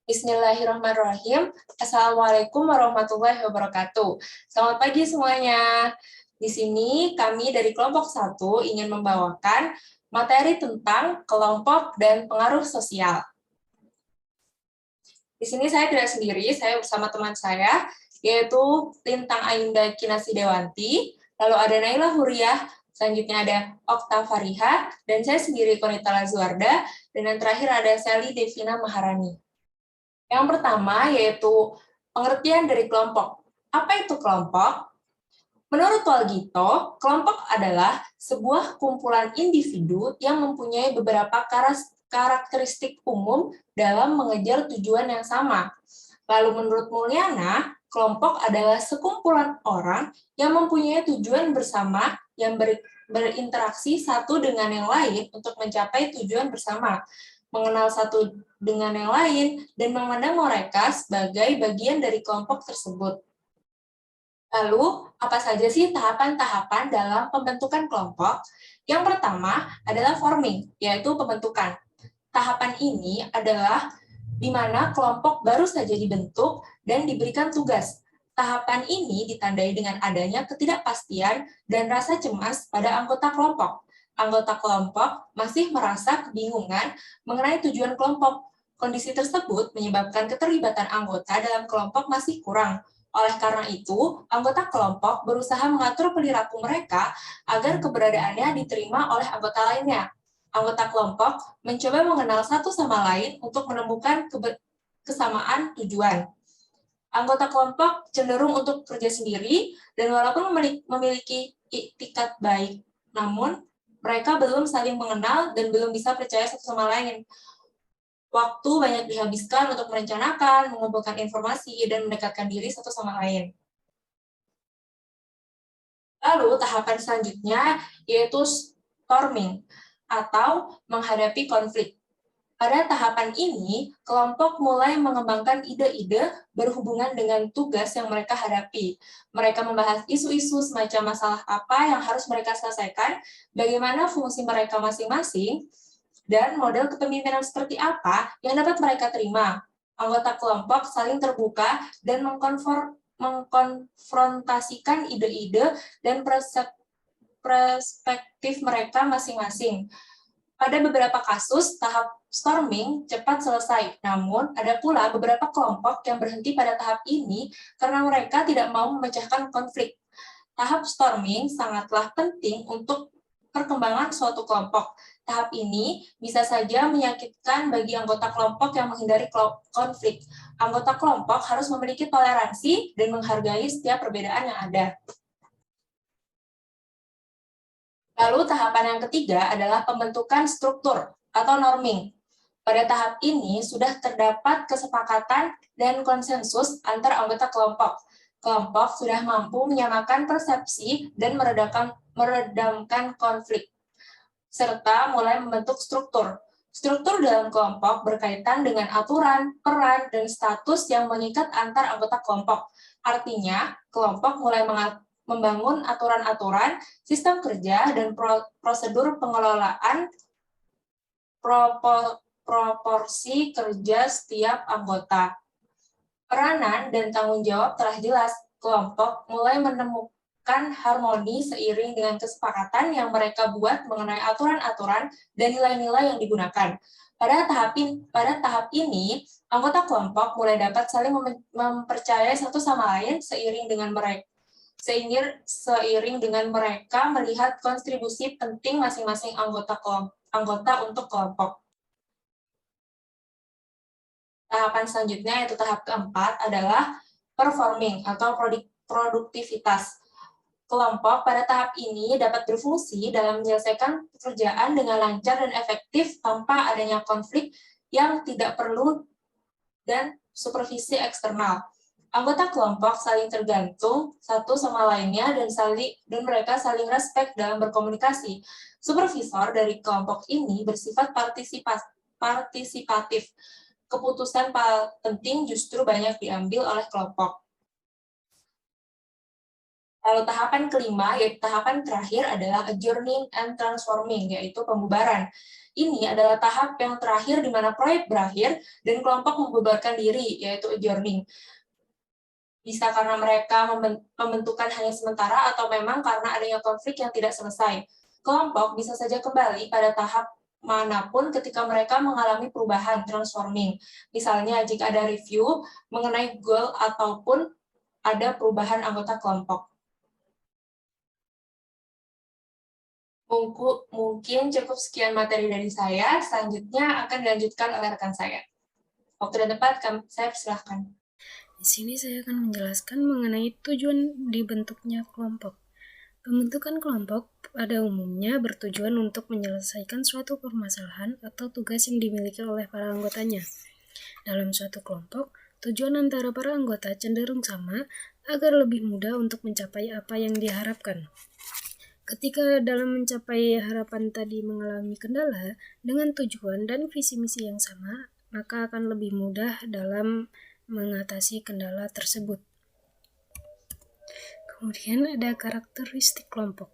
Bismillahirrahmanirrahim. Assalamualaikum warahmatullahi wabarakatuh. Selamat pagi semuanya. Di sini kami dari kelompok 1 ingin membawakan materi tentang kelompok dan pengaruh sosial. Di sini saya tidak sendiri, saya bersama teman saya, yaitu Lintang Ainda Kinasi Dewanti, lalu ada Naila Huriah, selanjutnya ada Okta Fariha, dan saya sendiri Konita Lazuarda, dan yang terakhir ada Sally Devina Maharani. Yang pertama yaitu pengertian dari kelompok. Apa itu kelompok? Menurut Walgito, kelompok adalah sebuah kumpulan individu yang mempunyai beberapa karakteristik umum dalam mengejar tujuan yang sama. Lalu menurut Mulyana, kelompok adalah sekumpulan orang yang mempunyai tujuan bersama yang berinteraksi satu dengan yang lain untuk mencapai tujuan bersama, mengenal satu dengan yang lain, dan memandang mereka sebagai bagian dari kelompok tersebut. Lalu, apa saja sih tahapan-tahapan dalam pembentukan kelompok? Yang pertama adalah forming, yaitu pembentukan. Tahapan ini adalah di mana kelompok baru saja dibentuk dan diberikan tugas. Tahapan ini ditandai dengan adanya ketidakpastian dan rasa cemas pada anggota kelompok. Anggota kelompok masih merasa kebingungan mengenai tujuan kelompok. Kondisi tersebut menyebabkan keterlibatan anggota dalam kelompok masih kurang. Oleh karena itu, anggota kelompok berusaha mengatur perilaku mereka agar keberadaannya diterima oleh anggota lainnya. Anggota kelompok mencoba mengenal satu sama lain untuk menemukan kesamaan tujuan. Anggota kelompok cenderung untuk kerja sendiri dan walaupun memiliki iktikat baik, namun mereka belum saling mengenal dan belum bisa percaya satu sama lain. Waktu banyak dihabiskan untuk merencanakan, mengumpulkan informasi, dan mendekatkan diri satu sama lain. Lalu tahapan selanjutnya yaitu storming atau menghadapi konflik. Pada tahapan ini, kelompok mulai mengembangkan ide-ide berhubungan dengan tugas yang mereka hadapi. Mereka membahas isu-isu semacam masalah apa yang harus mereka selesaikan, bagaimana fungsi mereka masing-masing, dan model kepemimpinan seperti apa yang dapat mereka terima. Anggota kelompok saling terbuka dan mengkonfrontasikan ide-ide dan perspektif mereka masing-masing. Pada beberapa kasus, tahap storming cepat selesai, namun ada pula beberapa kelompok yang berhenti pada tahap ini karena mereka tidak mau memecahkan konflik. Tahap storming sangatlah penting untuk perkembangan suatu kelompok. Tahap ini bisa saja menyakitkan bagi anggota kelompok yang menghindari konflik. Anggota kelompok harus memiliki toleransi dan menghargai setiap perbedaan yang ada. Lalu tahapan yang ketiga adalah pembentukan struktur atau norming. Pada tahap ini sudah terdapat kesepakatan dan konsensus antar anggota kelompok. Kelompok sudah mampu menyamakan persepsi dan meredamkan konflik, serta mulai membentuk struktur. Struktur dalam kelompok berkaitan dengan aturan, peran, dan status yang mengikat antar anggota kelompok. Artinya, kelompok mulai membangun aturan-aturan, sistem kerja, dan prosedur pengelolaan proporsi kerja setiap anggota. Peranan dan tanggung jawab telah jelas. Kelompok mulai menemukan harmoni seiring dengan kesepakatan yang mereka buat mengenai aturan-aturan dan nilai-nilai yang digunakan. Pada tahap ini, anggota kelompok mulai dapat saling mempercayai satu sama lain seiring dengan mereka melihat kontribusi penting masing-masing anggota untuk kelompok. Tahapan selanjutnya, yaitu tahap keempat, adalah performing atau produktivitas. Kelompok pada tahap ini dapat berfungsi dalam menyelesaikan pekerjaan dengan lancar dan efektif tanpa adanya konflik yang tidak perlu dan supervisi eksternal. Anggota kelompok saling tergantung satu sama lainnya dan mereka saling respect dalam berkomunikasi. Supervisor dari kelompok ini bersifat partisipatif. Keputusan penting justru banyak diambil oleh kelompok. Lalu tahapan kelima, yaitu tahapan terakhir adalah adjourning and transforming, yaitu pembubaran. Ini adalah tahap yang terakhir di mana proyek berakhir dan kelompok membubarkan diri, yaitu adjourning. Bisa karena mereka pembentukan hanya sementara atau memang karena adanya konflik yang tidak selesai. Kelompok bisa saja kembali pada tahap manapun ketika mereka mengalami perubahan transforming. Misalnya jika ada review mengenai goal ataupun ada perubahan anggota kelompok. Mungkin cukup sekian materi dari saya, selanjutnya akan dilanjutkan oleh rekan saya. Waktu dan tempat, saya persilahkan. Di sini saya akan menjelaskan mengenai tujuan dibentuknya kelompok. Pembentukan kelompok pada umumnya bertujuan untuk menyelesaikan suatu permasalahan atau tugas yang dimiliki oleh para anggotanya. Dalam suatu kelompok, tujuan antara para anggota cenderung sama agar lebih mudah untuk mencapai apa yang diharapkan. Ketika dalam mencapai harapan tadi mengalami kendala dengan tujuan dan visi misi yang sama, maka akan lebih mudah dalam mengatasi kendala tersebut. Kemudian ada karakteristik kelompok.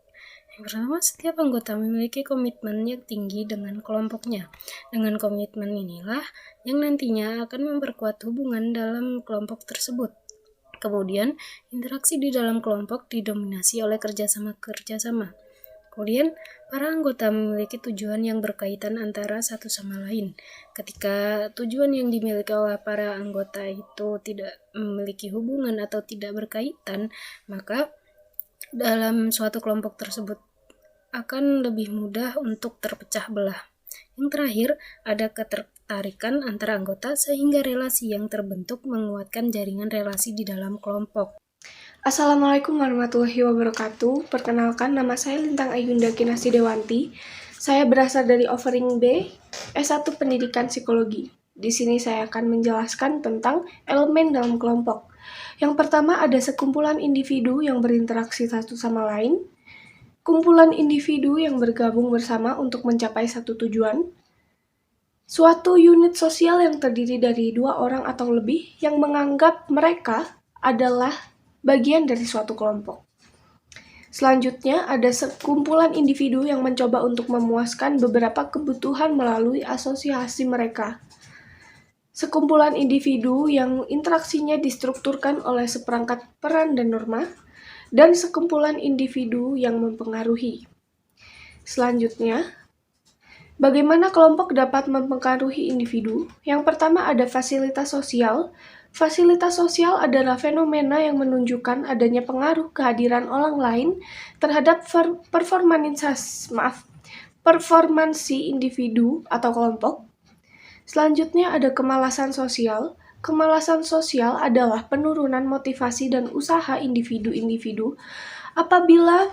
Yang pertama, setiap anggota memiliki komitmen yang tinggi dengan kelompoknya. Dengan komitmen inilah yang nantinya akan memperkuat hubungan dalam kelompok tersebut. Kemudian, interaksi di dalam kelompok didominasi oleh kerjasama. Kemudian, para anggota memiliki tujuan yang berkaitan antara satu sama lain. Ketika tujuan yang dimiliki oleh para anggota itu tidak memiliki hubungan atau tidak berkaitan, maka dalam suatu kelompok tersebut akan lebih mudah untuk terpecah belah. Yang terakhir, ada ketertarikan antara anggota sehingga relasi yang terbentuk menguatkan jaringan relasi di dalam kelompok. Assalamualaikum warahmatullahi wabarakatuh. Perkenalkan, nama saya Lintang Ayunda Kinasi Dewanti. Saya berasal dari Offering B, S1 Pendidikan Psikologi. Di sini saya akan menjelaskan tentang elemen dalam kelompok. Yang pertama ada sekumpulan individu yang berinteraksi satu sama lain, kumpulan individu yang bergabung bersama untuk mencapai satu tujuan, suatu unit sosial yang terdiri dari dua orang atau lebih yang menganggap mereka adalah bagian dari suatu kelompok. Selanjutnya, ada sekumpulan individu yang mencoba untuk memuaskan beberapa kebutuhan melalui asosiasi mereka. Sekumpulan individu yang interaksinya distrukturkan oleh seperangkat peran dan norma, dan sekumpulan individu yang mempengaruhi. Selanjutnya, bagaimana kelompok dapat mempengaruhi individu? Yang pertama ada fasilitas sosial. Fasilitas sosial adalah fenomena yang menunjukkan adanya pengaruh kehadiran orang lain terhadap performansi individu atau kelompok. Selanjutnya ada kemalasan sosial. Kemalasan sosial adalah penurunan motivasi dan usaha individu-individu apabila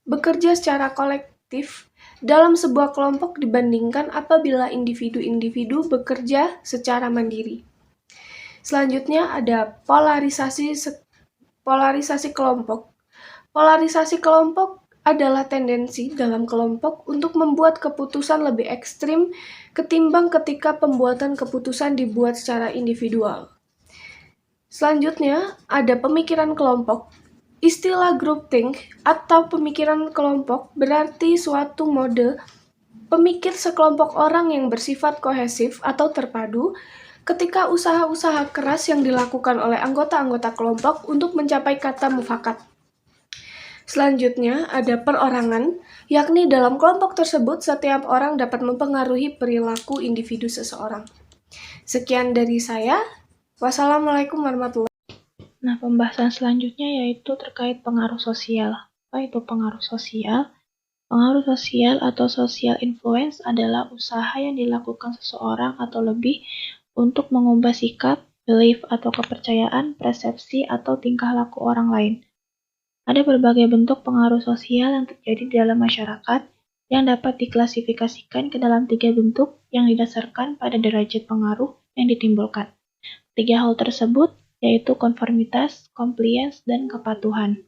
bekerja secara kolektif dalam sebuah kelompok dibandingkan apabila individu-individu bekerja secara mandiri. Selanjutnya ada polarisasi kelompok. Polarisasi kelompok adalah tendensi dalam kelompok untuk membuat keputusan lebih ekstrim ketimbang ketika pembuatan keputusan dibuat secara individual. Selanjutnya ada pemikiran kelompok. Istilah groupthink atau pemikiran kelompok berarti suatu mode pemikir sekelompok orang yang bersifat kohesif atau terpadu ketika usaha-usaha keras yang dilakukan oleh anggota-anggota kelompok untuk mencapai kata mufakat. Selanjutnya ada perorangan, yakni dalam kelompok tersebut setiap orang dapat mempengaruhi perilaku individu seseorang. Sekian dari saya. Wassalamualaikum warahmatullahi wabarakatuh. Nah, pembahasan selanjutnya yaitu terkait pengaruh sosial. Apa itu pengaruh sosial? Pengaruh sosial atau social influence adalah usaha yang dilakukan seseorang atau lebih untuk mengubah sikap, belief atau kepercayaan, persepsi, atau tingkah laku orang lain. Ada berbagai bentuk pengaruh sosial yang terjadi di dalam masyarakat yang dapat diklasifikasikan ke dalam 3 bentuk yang didasarkan pada derajat pengaruh yang ditimbulkan. 3 hal tersebut yaitu konformitas, compliance, dan kepatuhan.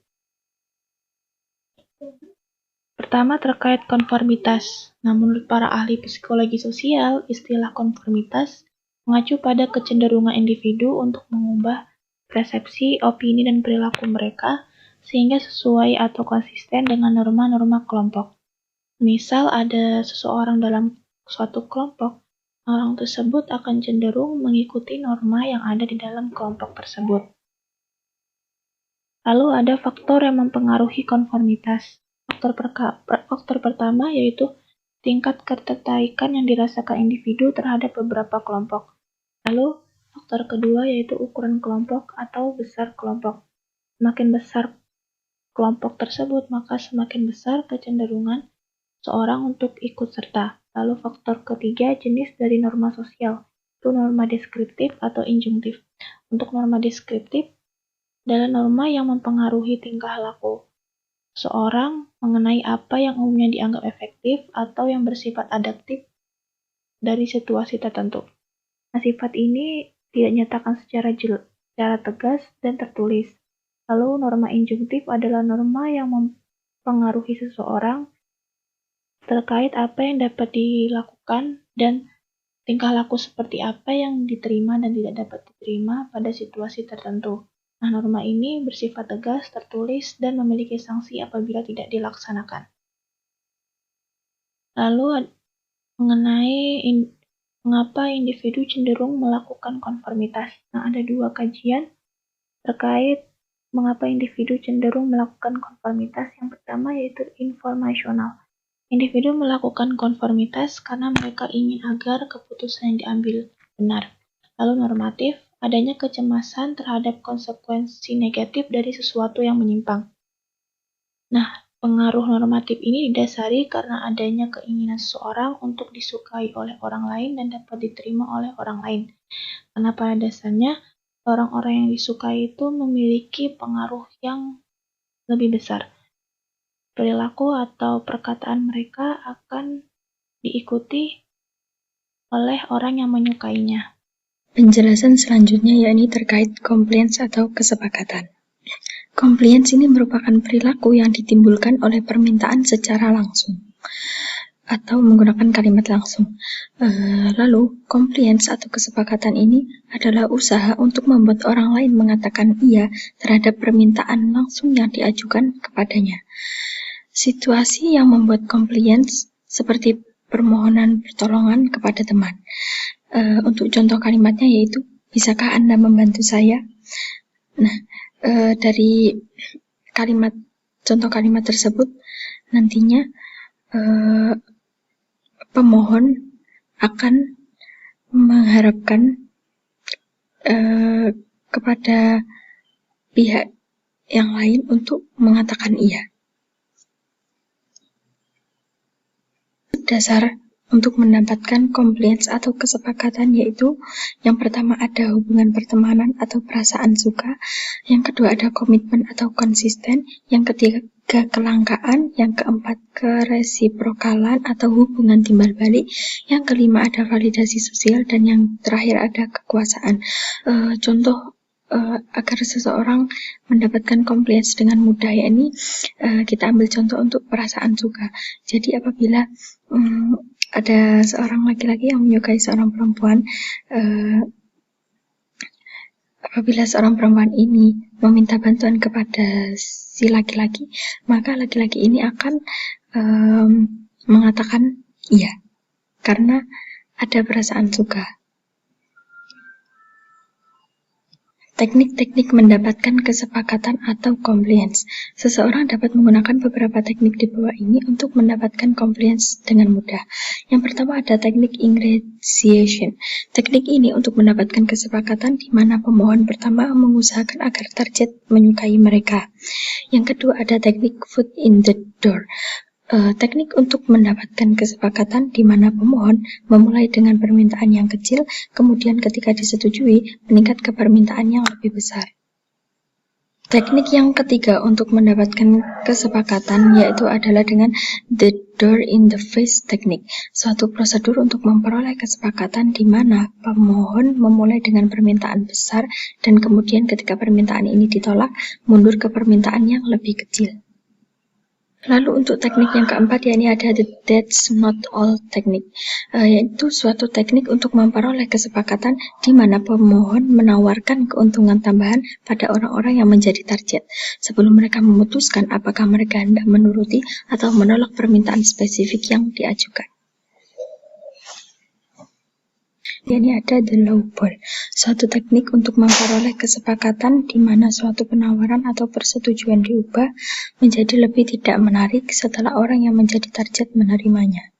Pertama terkait konformitas. Nah, menurut para ahli psikologi sosial, istilah konformitas mengacu pada kecenderungan individu untuk mengubah persepsi, opini, dan perilaku mereka sehingga sesuai atau konsisten dengan norma-norma kelompok. Misal ada seseorang dalam suatu kelompok, orang tersebut akan cenderung mengikuti norma yang ada di dalam kelompok tersebut. Lalu ada faktor yang mempengaruhi konformitas. Faktor pertama yaitu tingkat ketertarikan yang dirasakan individu terhadap beberapa kelompok. Lalu faktor kedua yaitu ukuran kelompok atau besar kelompok. Semakin besar kelompok tersebut, maka semakin besar kecenderungan seorang untuk ikut serta. Lalu faktor ketiga, jenis dari norma sosial, itu norma deskriptif atau injunktif. Untuk norma deskriptif adalah norma yang mempengaruhi tingkah laku seorang mengenai apa yang umumnya dianggap efektif atau yang bersifat adaptif dari situasi tertentu. Nah, sifat ini tidak dinyatakan secara tegas dan tertulis. Lalu norma injunktif adalah norma yang mempengaruhi seseorang terkait apa yang dapat dilakukan dan tingkah laku seperti apa yang diterima dan tidak dapat diterima pada situasi tertentu. Nah, norma ini bersifat tegas, tertulis, dan memiliki sanksi apabila tidak dilaksanakan. Lalu mengenai mengapa individu cenderung melakukan konformitas. Nah, ada dua kajian terkait mengapa individu cenderung melakukan konformitas. Yang pertama yaitu informasional. Individu melakukan konformitas karena mereka ingin agar keputusan yang diambil benar. Lalu normatif, adanya kecemasan terhadap konsekuensi negatif dari sesuatu yang menyimpang. Nah, pengaruh normatif ini didasari karena adanya keinginan seseorang untuk disukai oleh orang lain dan dapat diterima oleh orang lain. Karena pada dasarnya, orang-orang yang disukai itu memiliki pengaruh yang lebih besar. Perilaku atau perkataan mereka akan diikuti oleh orang yang menyukainya. Penjelasan selanjutnya yakni terkait compliance atau kesepakatan. Compliance ini merupakan perilaku yang ditimbulkan oleh permintaan secara langsung atau menggunakan kalimat langsung. Lalu, compliance atau kesepakatan ini adalah usaha untuk membuat orang lain mengatakan iya terhadap permintaan langsung yang diajukan kepadanya. Situasi yang membuat compliance seperti permohonan pertolongan kepada teman. Untuk contoh kalimatnya yaitu, bisakah Anda membantu saya? Nah, dari contoh kalimat tersebut, nantinya pemohon akan mengharapkan kepada pihak yang lain untuk mengatakan iya. Dasar untuk mendapatkan compliance atau kesepakatan yaitu yang pertama ada hubungan pertemanan atau perasaan suka, yang kedua ada komitmen atau konsisten, yang ketiga kelangkaan, yang keempat keresiprokalan atau hubungan timbal balik, yang kelima ada validasi sosial, dan yang terakhir ada kekuasaan. Contoh agar seseorang mendapatkan compliance dengan mudah yakni kita ambil contoh untuk perasaan suka. Jadi apabila ada seorang laki-laki yang menyukai seorang perempuan, apabila seorang perempuan ini meminta bantuan kepada si laki-laki, maka laki-laki ini akan mengatakan iya, karena ada perasaan suka. Teknik-teknik mendapatkan kesepakatan atau compliance. Seseorang dapat menggunakan beberapa teknik di bawah ini untuk mendapatkan compliance dengan mudah. Yang pertama ada teknik ingratiation. Teknik ini untuk mendapatkan kesepakatan di mana pemohon pertama mengusahakan agar target menyukai mereka. Yang kedua ada teknik foot in the door. Teknik untuk mendapatkan kesepakatan di mana pemohon memulai dengan permintaan yang kecil, kemudian ketika disetujui meningkat ke permintaan yang lebih besar. Teknik yang ketiga untuk mendapatkan kesepakatan yaitu adalah dengan the door in the face teknik, suatu prosedur untuk memperoleh kesepakatan di mana pemohon memulai dengan permintaan besar dan kemudian ketika permintaan ini ditolak mundur ke permintaan yang lebih kecil. Lalu untuk teknik yang keempat, yakni ada the that's not all teknik, yaitu suatu teknik untuk memperoleh kesepakatan di mana pemohon menawarkan keuntungan tambahan pada orang-orang yang menjadi target sebelum mereka memutuskan apakah mereka hendak menuruti atau menolak permintaan spesifik yang diajukan. Yakni ada the lowball, suatu teknik untuk memperoleh kesepakatan di mana suatu penawaran atau persetujuan diubah menjadi lebih tidak menarik setelah orang yang menjadi target menerimanya.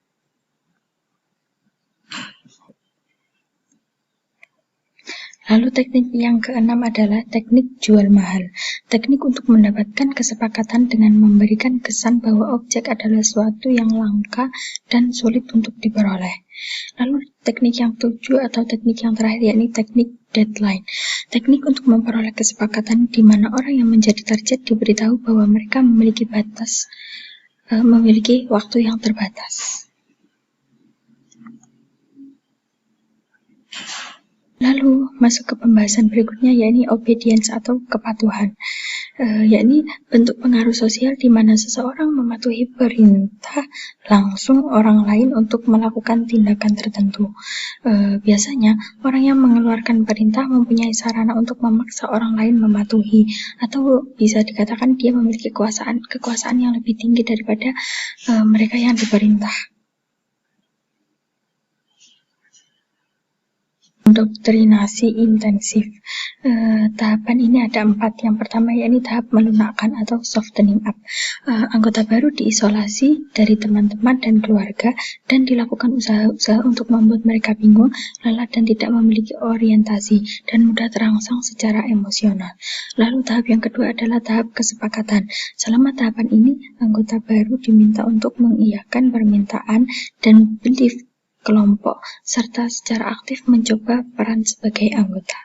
Lalu teknik yang keenam adalah teknik jual mahal. Teknik untuk mendapatkan kesepakatan dengan memberikan kesan bahwa objek adalah sesuatu yang langka dan sulit untuk diperoleh. Lalu teknik yang ketujuh atau teknik yang terakhir, yakni teknik deadline. Teknik untuk memperoleh kesepakatan di mana orang yang menjadi target diberitahu bahwa mereka memiliki waktu yang terbatas. Lalu masuk ke pembahasan berikutnya, yakni obedience atau kepatuhan, yakni bentuk pengaruh sosial di mana seseorang mematuhi perintah langsung orang lain untuk melakukan tindakan tertentu. Biasanya orang yang mengeluarkan perintah mempunyai sarana untuk memaksa orang lain mematuhi, atau bisa dikatakan dia memiliki kekuasaan yang lebih tinggi daripada mereka yang diperintah. Indoktrinasi intensif. Tahapan ini ada 4. Yang pertama yakni tahap melunakkan atau softening up. Anggota baru diisolasi dari teman-teman dan keluarga dan dilakukan usaha-usaha untuk membuat mereka bingung, lelah dan tidak memiliki orientasi dan mudah terangsang secara emosional. Lalu tahap yang kedua adalah tahap kesepakatan. Selama tahapan ini, anggota baru diminta untuk mengiyakan permintaan dan belief kelompok, serta secara aktif mencoba peran sebagai anggota.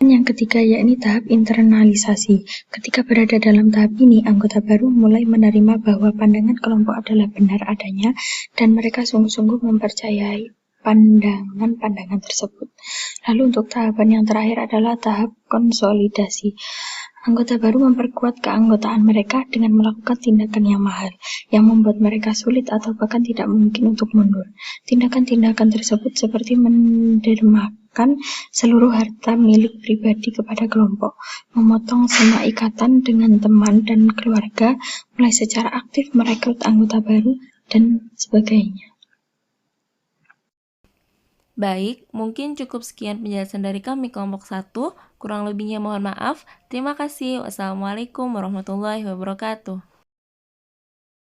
Dan yang ketiga yakni tahap internalisasi. Ketika berada dalam tahap ini, anggota baru mulai menerima bahwa pandangan kelompok adalah benar adanya dan mereka sungguh-sungguh mempercayai pandangan-pandangan tersebut. Lalu untuk tahapan yang terakhir adalah tahap konsolidasi. Anggota baru memperkuat keanggotaan mereka dengan melakukan tindakan yang mahal, yang membuat mereka sulit atau bahkan tidak mungkin untuk mundur. Tindakan-tindakan tersebut seperti mendermakan seluruh harta milik pribadi kepada kelompok, memotong semua ikatan dengan teman dan keluarga, mulai secara aktif merekrut anggota baru, dan sebagainya. Baik, mungkin cukup sekian penjelasan dari kami kelompok 1. Kurang lebihnya mohon maaf. Terima kasih. Wassalamualaikum warahmatullahi wabarakatuh.